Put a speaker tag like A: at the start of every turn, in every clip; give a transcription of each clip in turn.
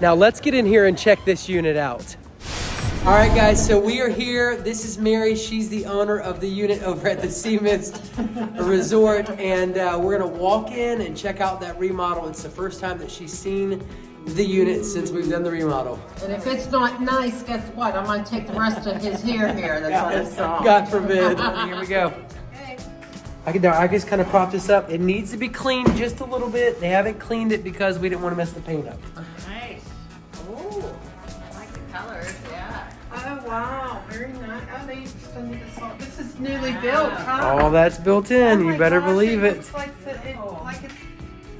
A: Now let's get in here and check this unit out. All right, guys, so we are here. This is Mary. She's the owner of the unit over at the Sea Mist Resort, and we're gonna walk in and check out that remodel. It's the first time that she's seen the unit since we've done the remodel.
B: And if it's not nice, guess what? I'm gonna take the rest of his hair here. That's what I saw.
A: God forbid. Here we go. I just kind of prop this up. It needs to be cleaned just a little bit. They haven't cleaned it because we didn't want to mess the paint up.
B: Nice. Oh, I like the colors. Yeah. Oh wow, very nice. Oh, they extended this all. This is newly built, huh?
A: All that's built in.
B: Oh
A: you better
B: gosh,
A: believe it.
B: Looks like it's.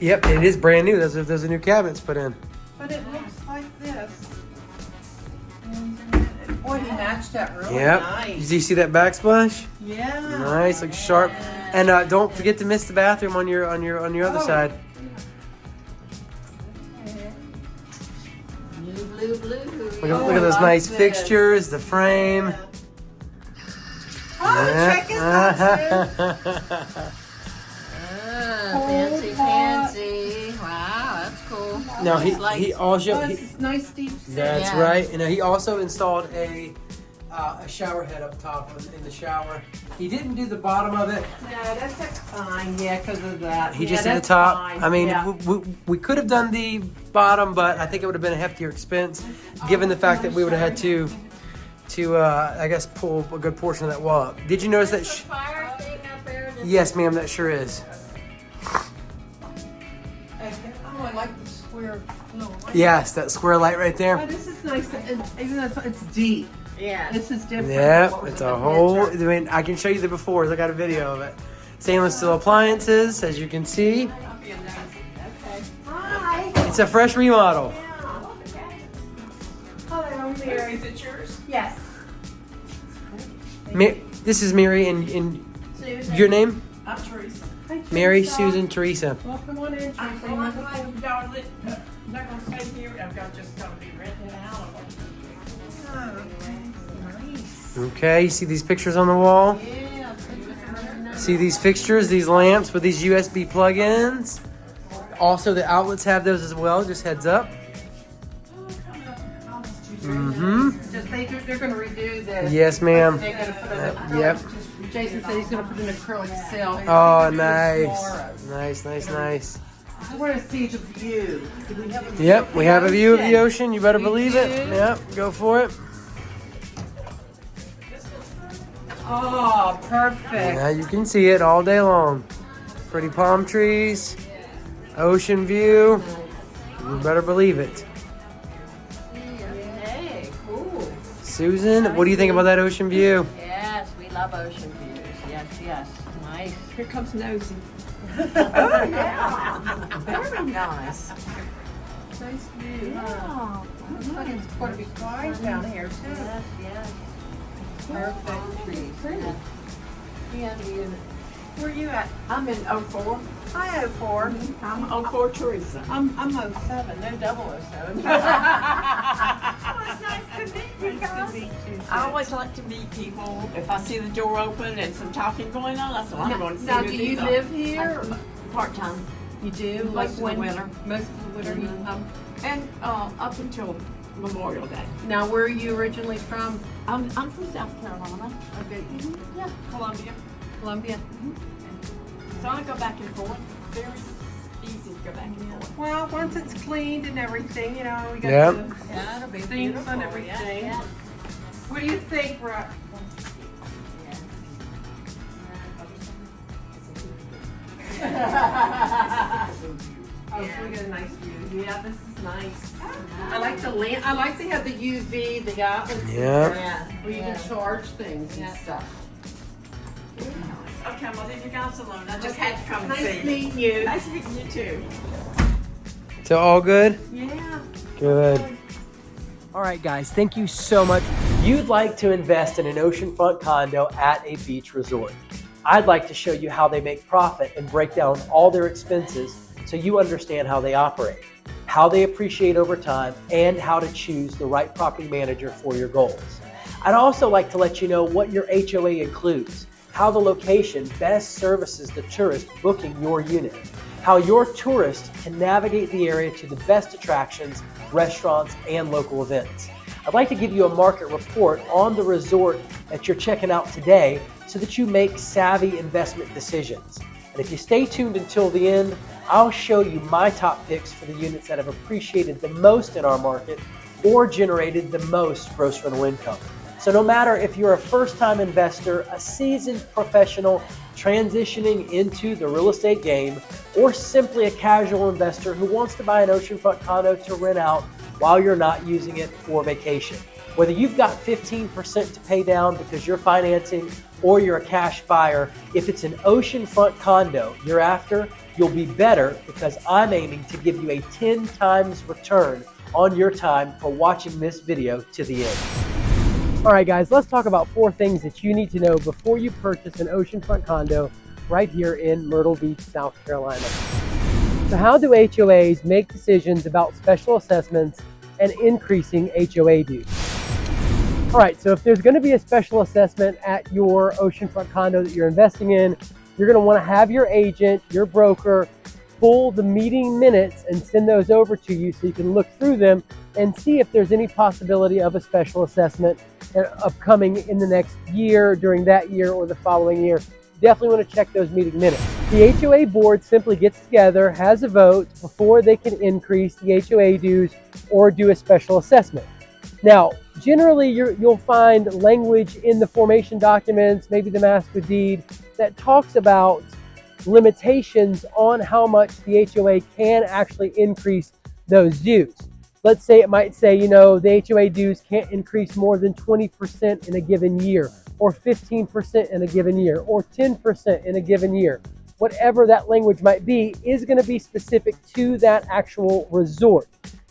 A: Yep, it is brand new. Those are new cabinets put in.
B: But it looks like this. Boy, he matched that really nice.
A: Did you see that backsplash?
B: Yeah.
A: Nice, looks sharp. And don't forget to miss the bathroom on your other side.
B: Blue.
A: Look at those nice fixtures, the frame.
B: Check it out. Fancy. Wow, that's cool.
A: No, he also
B: this is nice deep sink.
A: That's right. And he also installed a shower head up top in the shower. He didn't do the bottom of it.
B: No, that's fine. Yeah, because of that.
A: He just did the top. Fine. I mean, we could have done the bottom, but I think it would have been a heftier expense, given the fact that we would have had to I guess pull a good portion of that wall up. Did you notice that?
B: Fire thing up there?
A: Yes, ma'am. That sure is.
B: Oh, I like the square.
A: Yes, that square light right there.
B: Oh, this is nice. Even though it's deep. Yeah. This is different.
A: Yeah, it's a whole. I mean, I can show you the befores. I got a video of it. Stainless steel appliances, as you can see.
B: Okay. Hi.
A: It's a fresh remodel.
B: Hello, Mary. Is it yours? Yes.
A: This is Mary, and your name?
C: I'm Teresa.
A: Mary, Susan, Teresa.
B: Welcome on in,
C: I'm
B: Teresa.
C: not gonna stay here. I'm just gonna be renting out.
B: Nice.
A: Okay, you see these pictures on the wall?
B: Yeah.
A: See these fixtures, these lamps with these USB plug-ins? Also, the outlets have those as well, just heads up. Mm-hmm.
B: They're going to redo this.
A: Yes, ma'am.
B: They're going to put an acrylic.
A: Yep.
B: Jason said he's going to put an acrylic sill.
A: Oh, nice. Nice.
B: I want to see the view. Do we have a view?
A: Yep, we have a view of the ocean. You better believe it. Yep, go for it.
B: Oh, perfect.
A: Now you can see it all day long. Pretty palm trees, ocean view. You better believe it.
B: Hey, cool.
A: Susan, what do you think about that ocean view?
B: Yes, we love ocean views. Yes. Nice.
C: Here comes Nosy.
B: Oh, yeah. Very nice.
C: Nice view.
B: Wow. Looks like it's going to be quiet down here, too. Yes. Perfect trees. Yeah, where are you at?
C: I'm in 04.
B: Hi, 04.
C: I'm 04 Teresa.
B: I'm 07, no 007. It's nice to meet you guys.
C: I always like to meet people. If I see the door open and some talking going on, that's what I'm going to see.
B: Now, do you live here?
C: Part time.
B: You do?
C: Most of the winter.
B: Most of the winter you come?
C: And up until Memorial Day.
B: Now, where are you originally from?
C: I'm from South Carolina.
B: Okay.
C: Yeah, Columbia.
B: Columbia?
C: So I go back and forth. Very easy to go back and forth.
B: Well, once it's cleaned and everything, you know, we got
A: Yep.
B: the
C: It'll be
B: things
C: beautiful.
B: and everything.
C: Yeah.
B: What do you think, Rock? Oh, so we got a nice view. Yeah, this is nice. I like the lamp. I like to have the UV, the outlets.
A: Yeah.
B: Where you can charge things and stuff.
C: Okay, well, leave you guys alone. I just had to come and see
B: Nice
C: you.
B: meeting you.
C: Nice meeting you too.
A: So all good?
B: Yeah.
A: Good. All right, guys, thank you so much. You'd like to invest in an oceanfront condo at a beach resort. I'd like to show you how they make profit and break down all their expenses so you understand how they operate, how they appreciate over time, and how to choose the right property manager for your goals. I'd also like to let you know what your HOA includes, how the location best services the tourist booking your unit, how your tourist can navigate the area to the best attractions, restaurants, and local events. I'd like to give you a market report on the resort that you're checking out today so that you make savvy investment decisions. And if you stay tuned until the end, I'll show you my top picks for the units that have appreciated the most in our market or generated the most gross rental income. So no matter if you're a first-time investor, a seasoned professional transitioning into the real estate game, or simply a casual investor who wants to buy an oceanfront condo to rent out while you're not using it for vacation. Whether you've got 15% to pay down because you're financing or you're a cash buyer, if it's an oceanfront condo you're after, you'll be better because I'm aiming to give you a 10 times return on your time for watching this video to the end. All right, guys, let's talk about 4 things that you need to know before you purchase an oceanfront condo right here in Myrtle Beach, South Carolina. So how do HOAs make decisions about special assessments and increasing HOA dues? All right, so if there's going to be a special assessment at your oceanfront condo that you're investing in, you're going to want to have your agent, your broker, pull the meeting minutes and send those over to you so you can look through them and see if there's any possibility of a special assessment upcoming in the next year, during that year, or the following year. Definitely want to check those meeting minutes. The HOA board simply gets together, has a vote before they can increase the HOA dues or do a special assessment. Now, generally you'll find language in the formation documents, maybe the master deed, that talks about limitations on how much the HOA can actually increase those dues. Let's say it might say, the HOA dues can't increase more than 20% in a given year, or 15% in a given year, or 10% in a given year. Whatever that language might be is going to be specific to that actual resort.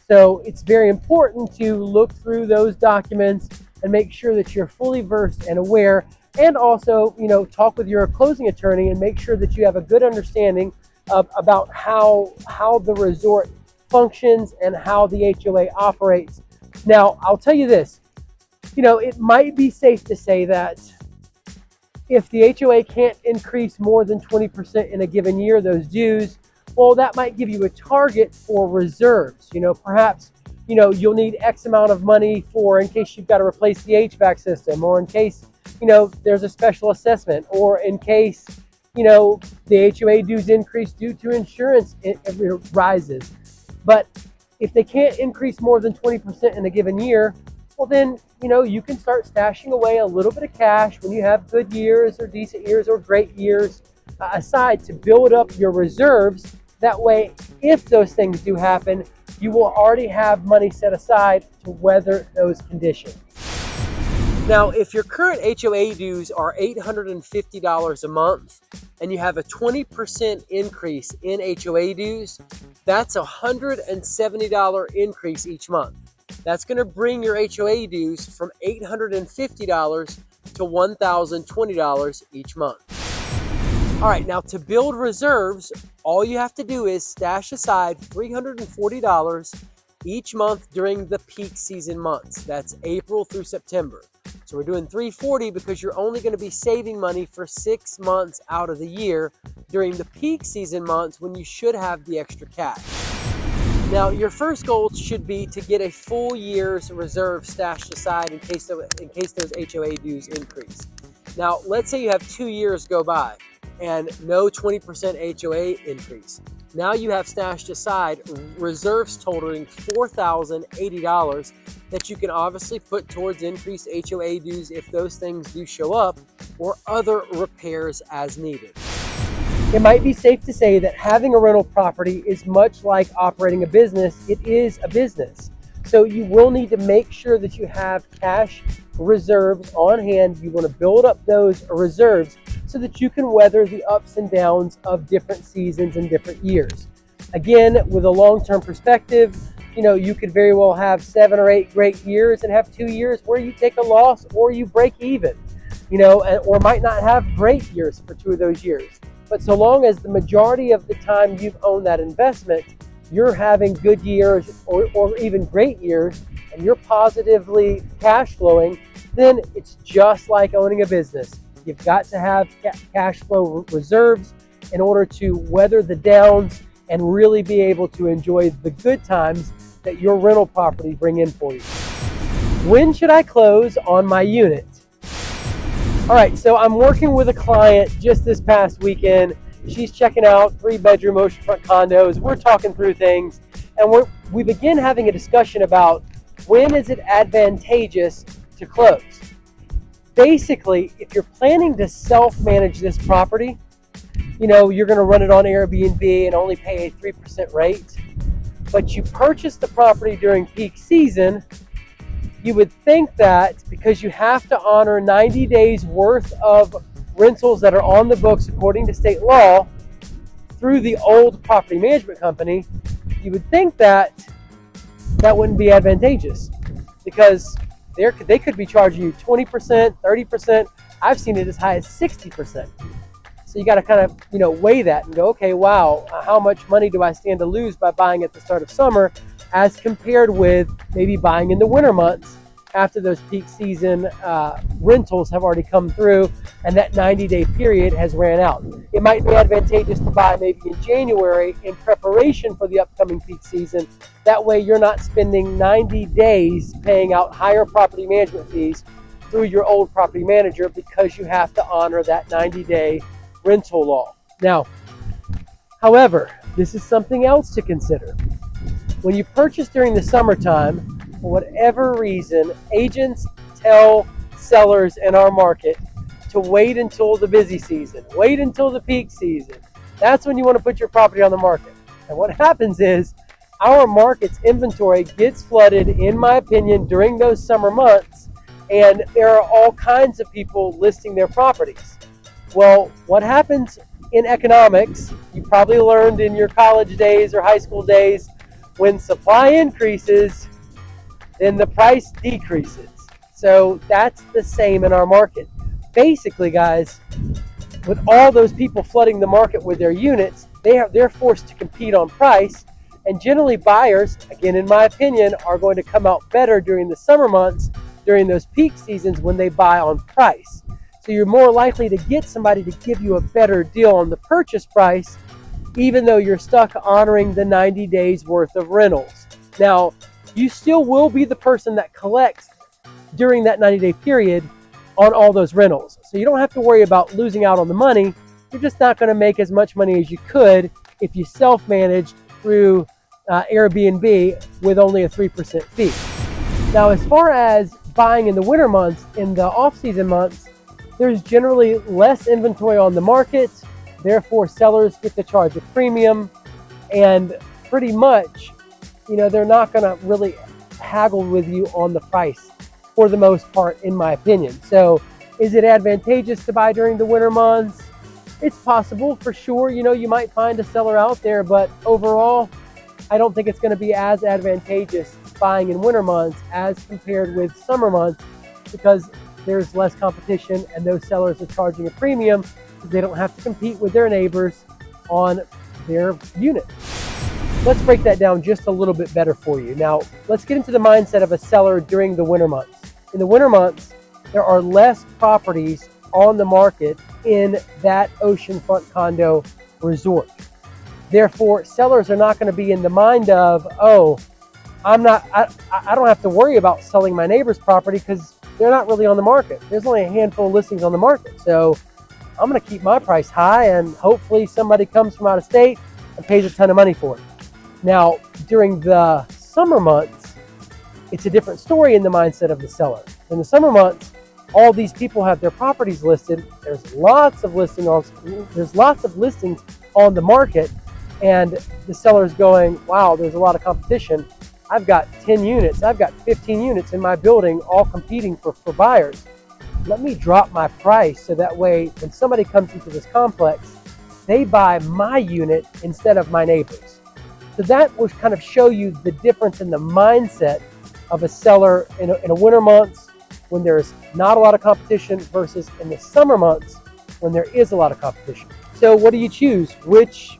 A: So it's very important to look through those documents and make sure that you're fully versed and aware, and also, talk with your closing attorney and make sure that you have a good understanding about how the resort functions and how the HOA operates. Now, I'll tell you this, it might be safe to say that if the HOA can't increase more than 20% in a given year, those dues, well, that might give you a target for reserves. Perhaps, you'll need X amount of money in case you've got to replace the HVAC system, or in case, there's a special assessment, or in case, the HOA dues increase due to insurance rises. But if they can't increase more than 20% in a given year, well then, you can start stashing away a little bit of cash when you have good years or decent years or great years aside to build up your reserves. That way, if those things do happen, you will already have money set aside to weather those conditions. Now, if your current HOA dues are $850 a month and you have a 20% increase in HOA dues, that's a $170 increase each month. That's going to bring your HOA dues from $850 to $1,020 each month. All right, now to build reserves, all you have to do is stash aside $340 each month during the peak season months. That's April through September. So we're doing $340 because you're only going to be saving money for 6 months out of the year during the peak season months when you should have the extra cash. Now, your first goal should be to get a full year's reserve stashed aside in case those HOA dues increase. Now, let's say you have 2 years go by and no 20% HOA increase. Now you have stashed aside reserves totaling $4,080 that you can obviously put towards increased HOA dues if those things do show up, or other repairs as needed. It might be safe to say that having a rental property is much like operating a business. It is a business. So you will need to make sure that you have cash reserves on hand. You want to build up those reserves so that you can weather the ups and downs of different seasons and different years. Again, with a long-term perspective, you could very well have 7 or 8 great years and have 2 years where you take a loss or you break even, or might not have great years for 2 of those years. But so long as the majority of the time you've owned that investment, you're having good years or even great years, and you're positively cash flowing, then it's just like owning a business. You've got to have cash flow reserves in order to weather the downs and really be able to enjoy the good times that your rental property bring in for you. When should I close on my unit? All right, so I'm working with a client just this past weekend. She's checking out 3-bedroom oceanfront condos. We're talking through things, and we begin having a discussion about when is it advantageous to close. Basically, if you're planning to self-manage this property, you know, you're going to run it on Airbnb and only pay a 3% rate, but you purchase the property during peak season, you would think that because you have to honor 90 days worth of rentals that are on the books according to state law through the old property management company, you would think that that wouldn't be advantageous, because they could be charging you 20%, 30%. I've seen it as high as 60%. So you got to kind of, you know, weigh that and go, okay, wow, how much money do I stand to lose by buying at the start of summer as compared with maybe buying in the winter months after those peak season rentals have already come through and that 90-day period has ran out. It might be advantageous to buy maybe in January in preparation for the upcoming peak season. That way you're not spending 90 days paying out higher property management fees through your old property manager because you have to honor that 90-day rental law. Now, however, this is something else to consider. When you purchase during the summertime, for whatever reason, agents tell sellers in our market to wait until the busy season, wait until the peak season. That's when you want to put your property on the market. And what happens is our market's inventory gets flooded, in my opinion, during those summer months, and there are all kinds of people listing their properties. Well, what happens in economics, you probably learned in your college days or high school days, when supply increases, then the price decreases. So that's the same in our market. Basically, guys, with all those people flooding the market with their units, they're forced to compete on price, and generally buyers, again in my opinion, are going to come out better during the summer months, during those peak seasons when they buy on price. So you're more likely to get somebody to give you a better deal on the purchase price, even though you're stuck honoring the 90 days worth of rentals. Now, you still will be the person that collects during that 90-day period on all those rentals. So you don't have to worry about losing out on the money. You're just not going to make as much money as you could if you self-managed through Airbnb with only a 3% fee. Now, as far as buying in the winter months, in the off-season months, there's generally less inventory on the market. Therefore, sellers get to charge a premium, and pretty much, you know, they're not going to really haggle with you on the price for the most part, in my opinion. So is it advantageous to buy during the winter months? It's possible, for sure. You know, you might find a seller out there, but overall, I don't think it's going to be as advantageous buying in winter months as compared with summer months, because there's less competition and those sellers are charging a premium because they don't have to compete with their neighbors on their unit. Let's break that down just a little bit better for you. Now, let's get into the mindset of a seller during the winter months. In the winter months, there are less properties on the market in that oceanfront condo resort. Therefore, sellers are not going to be in the mind of, oh, I don't have to worry about selling my neighbor's property because they're not really on the market. There's only a handful of listings on the market. So I'm going to keep my price high, and hopefully somebody comes from out of state and pays a ton of money for it. Now, during the summer months, it's a different story in the mindset of the seller. In the summer months, all these people have their properties listed. There's lots of listings on the market, and the seller's going, wow, there's a lot of competition. I've got 10 units, I've got 15 units in my building all competing for buyers. Let me drop my price so that way when somebody comes into this complex, they buy my unit instead of my neighbor's. So that will kind of show you the difference in the mindset of a seller in a winter months when there's not a lot of competition versus in the summer months when there is a lot of competition. So what do you choose? Which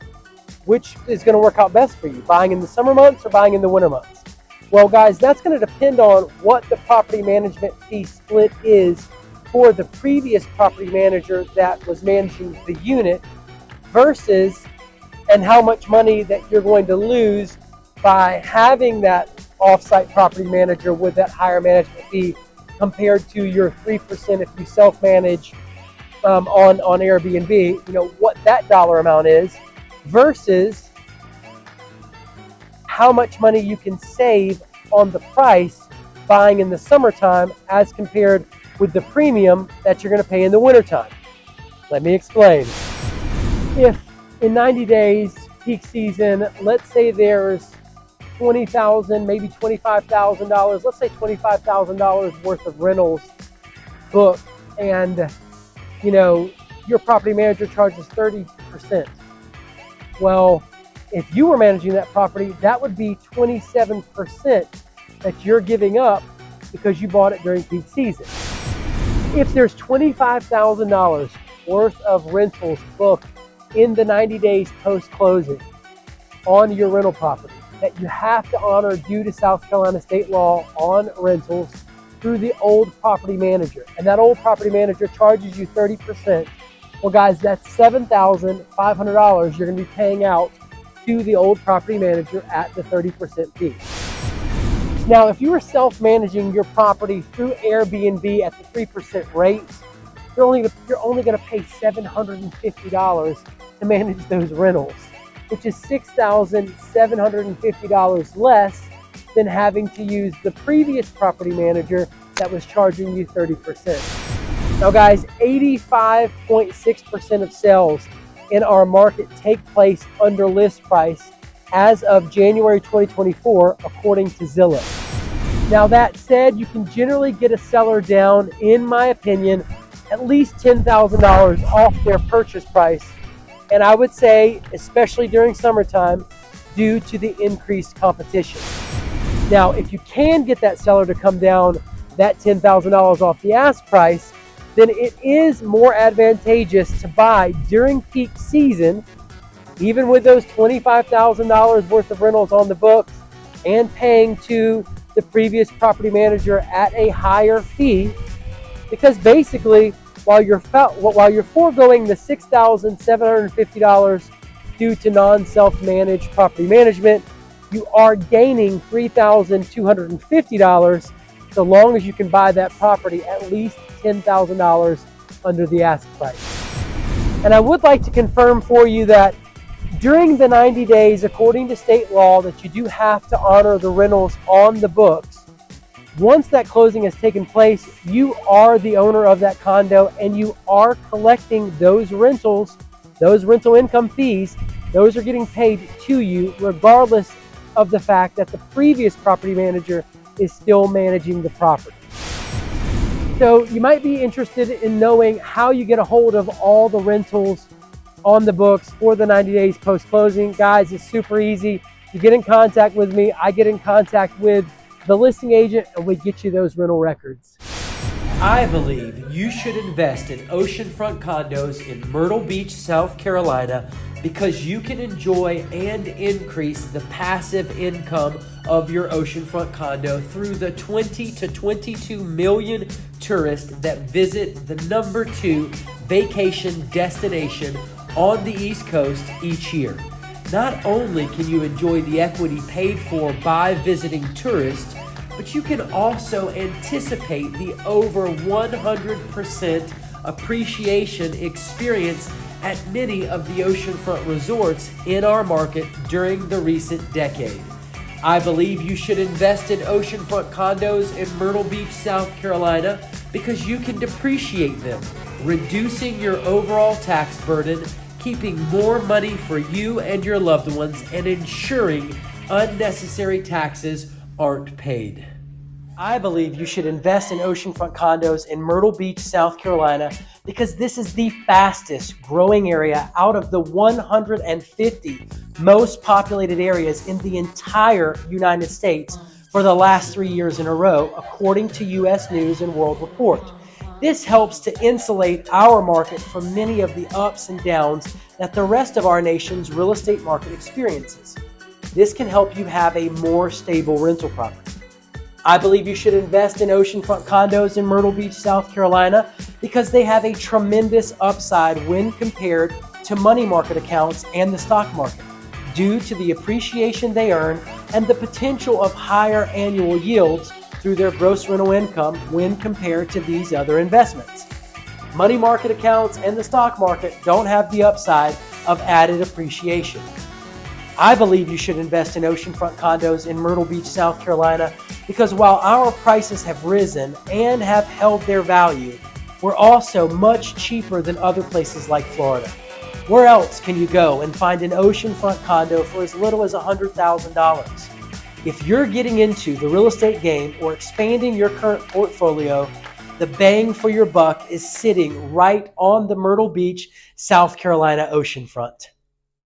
A: is going to work out best for you, buying in the summer months or buying in the winter months? Well, guys, that's going to depend on what the property management fee split is for the previous property manager that was managing the unit versus and how much money that you're going to lose by having that off-site property manager with that higher management fee compared to your 3% if you self-manage on Airbnb, you know, what that dollar amount is versus how much money you can save on the price buying in the summertime as compared with the premium that you're going to pay in the wintertime. Let me explain. If in 90 days, peak season, let's say there's $20,000, maybe $25,000, let's say $25,000 worth of rentals booked, and you know, your property manager charges 30%. Well, if you were managing that property, that would be 27% that you're giving up because you bought it during peak season. If there's $25,000 worth of rentals booked in the 90 days post-closing on your rental property that you have to honor due to South Carolina state law on rentals through the old property manager, and that old property manager charges you 30%, well guys, that's $7,500 you're going to be paying out to the old property manager at the 30% fee. Now, if you were self-managing your property through Airbnb at the 3% rate, you're only going to pay $750 to manage those rentals, which is $6,750 less than having to use the previous property manager that was charging you 30%. Now guys, 85.6% of sales in our market take place under list price as of January 2024, according to Zillow. Now that said, you can generally get a seller down, in my opinion, at least $10,000 off their purchase price. And I would say, especially during summertime, due to the increased competition. Now, if you can get that seller to come down that $10,000 off the ask price, then it is more advantageous to buy during peak season, even with those $25,000 worth of rentals on the books and paying to the previous property manager at a higher fee, because basically, while you're foregoing the $6,750 due to non-self-managed property management, you are gaining $3,250 so long as you can buy that property at least $10,000 under the ask price. And I would like to confirm for you that during the 90 days, according to state law, that you do have to honor the rentals on the books. Once that closing has taken place, you are the owner of that condo and you are collecting those rentals, those rental income fees. Those are getting paid to you regardless of the fact that the previous property manager is still managing the property. So you might be interested in knowing how you get a hold of all the rentals on the books for the 90 days post-closing. Guys, it's super easy. You get in contact with me, I get in contact with the listing agent, and we get you those rental records.
D: I believe you should invest in Oceanfront Condos in Myrtle Beach, South Carolina, because you can enjoy and increase the passive income of your oceanfront condo through the 20 to 22 million tourists that visit the #2 vacation destination on the East Coast each year. Not only can you enjoy the equity paid for by visiting tourists, but you can also anticipate the over 100% appreciation experience at many of the oceanfront resorts in our market during the recent decade. I believe you should invest in oceanfront condos in Myrtle Beach, South Carolina, because you can depreciate them, reducing your overall tax burden, keeping more money for you and your loved ones, and ensuring unnecessary taxes aren't paid.
A: I believe you should invest in oceanfront condos in Myrtle Beach, South Carolina, because this is the fastest growing area out of the 150 most populated areas in the entire United States for the last 3 years in a row, according to U.S. News and World Report. This helps to insulate our market from many of the ups and downs that the rest of our nation's real estate market experiences. This can help you have a more stable rental property. I believe you should invest in oceanfront condos in Myrtle Beach, South Carolina, because they have a tremendous upside when compared to money market accounts and the stock market, due to the appreciation they earn and the potential of higher annual yields through their gross rental income when compared to these other investments. Money market accounts and the stock market don't have the upside of added appreciation. I believe you should invest in oceanfront condos in Myrtle Beach, South Carolina, because while our prices have risen and have held their value, we're also much cheaper than other places like Florida. Where else can you go and find an oceanfront condo for as little as $100,000? If you're getting into the real estate game or expanding your current portfolio, the bang for your buck is sitting right on the Myrtle Beach, South Carolina oceanfront.